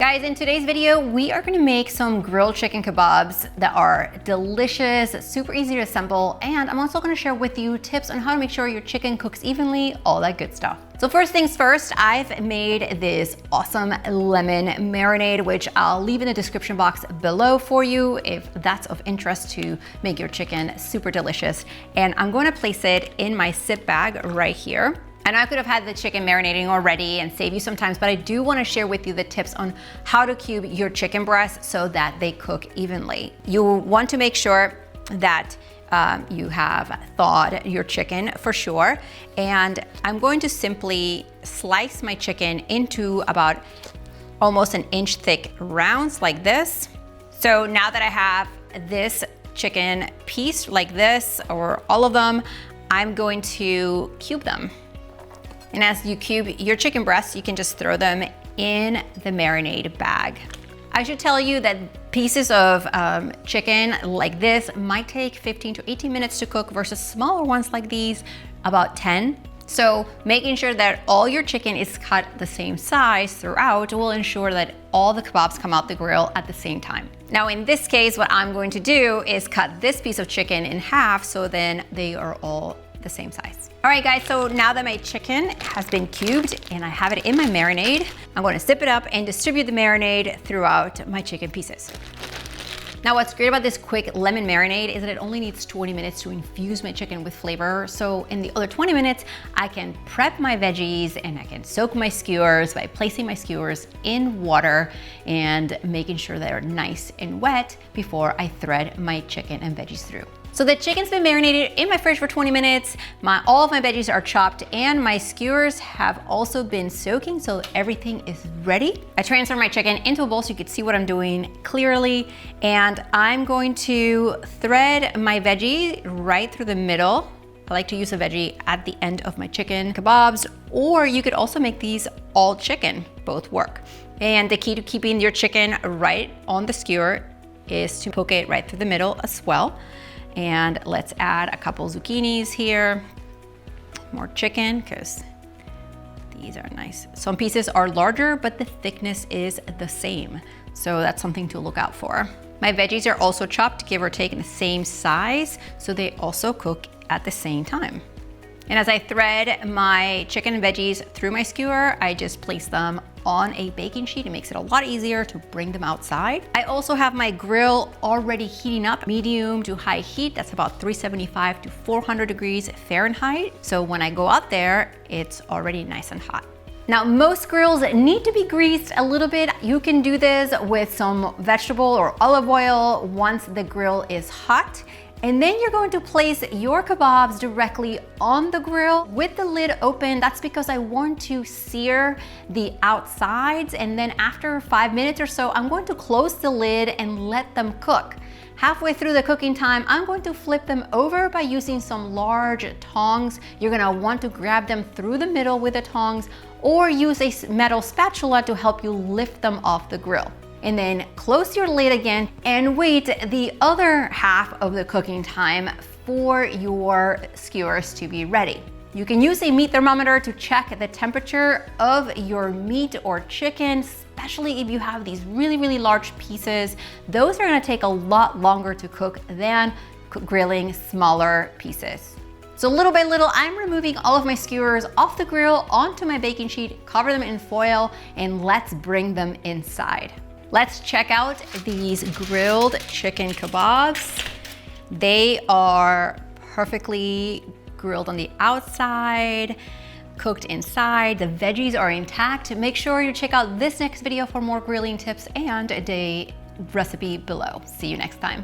Guys, in today's video, we are gonna make some grilled chicken kebabs that are delicious, super easy to assemble, and I'm also gonna share with you tips on how to make sure your chicken cooks evenly, all that good stuff. So first things first, I've made this awesome lemon marinade, which I'll leave in the description box below for you if that's of interest to make your chicken super delicious. And I'm going to place it in my sip bag right here. I know I could have had the chicken marinating already and save you some time, but I do want to share with you the tips on how to cube your chicken breasts so that they cook evenly. You want to make sure that you have thawed your chicken for sure. And I'm going to simply slice my chicken into about almost an inch thick rounds like this. So now that I have this chicken piece like this, or all of them, I'm going to cube them. And as you cube your chicken breasts, you can just throw them in the marinade bag. I should tell you that pieces of chicken like this might take 15 to 18 minutes to cook versus smaller ones like these, about 10. So making sure that all your chicken is cut the same size throughout will ensure that all the kebabs come out the grill at the same time. Now in this case, what I'm going to do is cut this piece of chicken in half so then they are all the same size. All right guys, so now that my chicken has been cubed and I have it in my marinade, I'm going to zip it up and distribute the marinade throughout my chicken pieces. Now what's great about this quick lemon marinade is that it only needs 20 minutes to infuse my chicken with flavor. So in the other 20 minutes, I can prep my veggies and I can soak my skewers by placing my skewers in water and making sure they're nice and wet before I thread my chicken and veggies through. So the chicken's been marinated in my fridge for 20 minutes. All of my veggies are chopped and my skewers have also been soaking, so everything is ready. I transfer my chicken into a bowl so you can see what I'm doing clearly. And I'm going to thread my veggie right through the middle. I like to use a veggie at the end of my chicken kebabs, or you could also make these all chicken, both work. And the key to keeping your chicken right on the skewer is to poke it right through the middle as well. And let's add a couple zucchinis here, more chicken, because these are nice. Some pieces are larger, but the thickness is the same. So that's something to look out for. My veggies are also chopped, give or take, in the same size, so they also cook at the same time. And as I thread my chicken and veggies through my skewer, I just place them on a baking sheet. It makes it a lot easier to bring them outside. I also have my grill already heating up, medium to high heat. That's about 375 to 400 degrees Fahrenheit. So when I go out there, it's already nice and hot. Now, most grills need to be greased a little bit. You can do this with some vegetable or olive oil once the grill is hot. And then you're going to place your kebabs directly on the grill with the lid open. That's because I want to sear the outsides. And then after 5 minutes or so, I'm going to close the lid and let them cook. Halfway through the cooking time, I'm going to flip them over by using some large tongs. You're gonna want to grab them through the middle with the tongs or use a metal spatula to help you lift them off the grill. And then close your lid again and wait the other half of the cooking time for your skewers to be ready. You can use a meat thermometer to check the temperature of your meat or chicken, especially if you have these really, really large pieces. Those are gonna take a lot longer to cook than grilling smaller pieces. So little by little, I'm removing all of my skewers off the grill onto my baking sheet, cover them in foil, and let's bring them inside. Let's check out these grilled chicken kebabs. They are perfectly grilled on the outside, cooked inside. The veggies are intact. Make sure you check out this next video for more grilling tips and the recipe below. See you next time.